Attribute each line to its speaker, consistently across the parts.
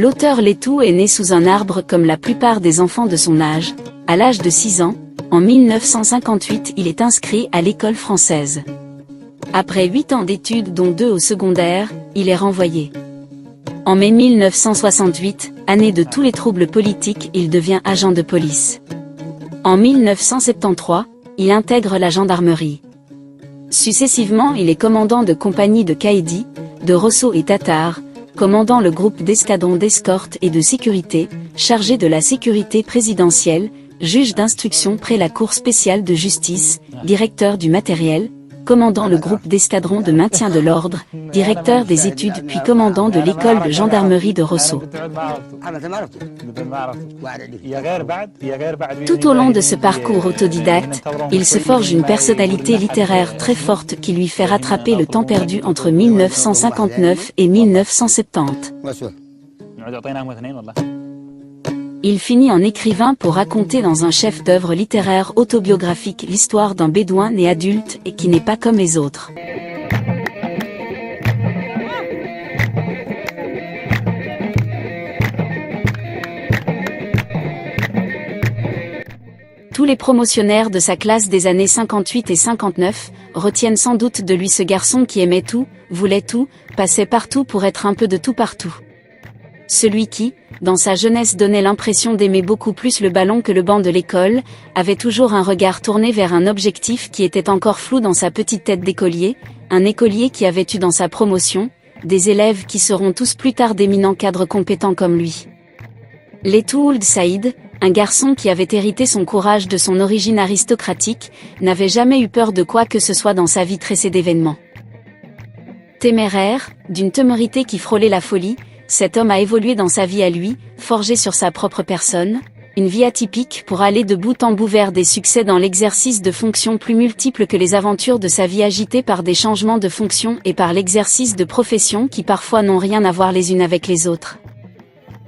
Speaker 1: L'auteur Letou est né sous un arbre comme la plupart des enfants de son âge. À l'âge de 6 ans, en 1958, il est inscrit à l'école française. Après 8 ans d'études dont 2 au secondaire, il est renvoyé. En mai 1968, année de tous les troubles politiques, il devient agent de police. En 1973, il intègre la gendarmerie. Successivement, il est commandant de compagnie de Kaedi, de Rosso et Tatar, commandant le groupe d'escadron d'escorte et de sécurité, chargé de la sécurité présidentielle, juge d'instruction près la Cour spéciale de justice, directeur du matériel, commandant le groupe d'escadron de maintien de l'ordre, directeur des études puis commandant de l'école de gendarmerie de Rosso. Tout au long de ce parcours autodidacte, il se forge une personnalité littéraire très forte qui lui fait rattraper le temps perdu entre 1959 et 1970. Il finit en écrivain pour raconter dans un chef-d'œuvre littéraire autobiographique l'histoire d'un bédouin né adulte et qui n'est pas comme les autres. Tous les promotionnaires de sa classe des années 58 et 59 retiennent sans doute de lui ce garçon qui aimait tout, voulait tout, passait partout pour être un peu de tout partout. Celui qui, dans sa jeunesse donnait l'impression d'aimer beaucoup plus le ballon que le banc de l'école, avait toujours un regard tourné vers un objectif qui était encore flou dans sa petite tête d'écolier, un écolier qui avait eu dans sa promotion, des élèves qui seront tous plus tard d'éminents cadres compétents comme lui. Letou Ould Saïd, un garçon qui avait hérité son courage de son origine aristocratique, n'avait jamais eu peur de quoi que ce soit dans sa vie tressée d'événements. Téméraire, d'une témérité qui frôlait la folie, cet homme a évolué dans sa vie à lui, forgé sur sa propre personne, une vie atypique pour aller de bout en bout vers des succès dans l'exercice de fonctions plus multiples que les aventures de sa vie agitée par des changements de fonctions et par l'exercice de professions qui parfois n'ont rien à voir les unes avec les autres.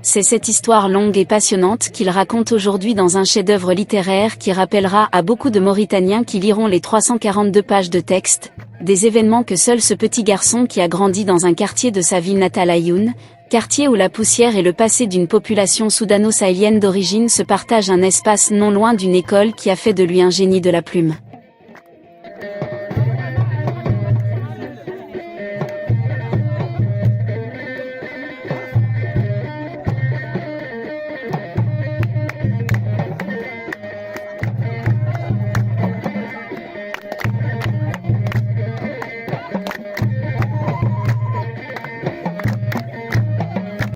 Speaker 1: C'est cette histoire longue et passionnante qu'il raconte aujourd'hui dans un chef-d'œuvre littéraire qui rappellera à beaucoup de Mauritaniens qui liront les 342 pages de texte, des événements que seul ce petit garçon qui a grandi dans un quartier de sa ville natale Ayoun, quartier où la poussière et le passé d'une population soudano-sahélienne d'origine se partagent un espace non loin d'une école qui a fait de lui un génie de la plume.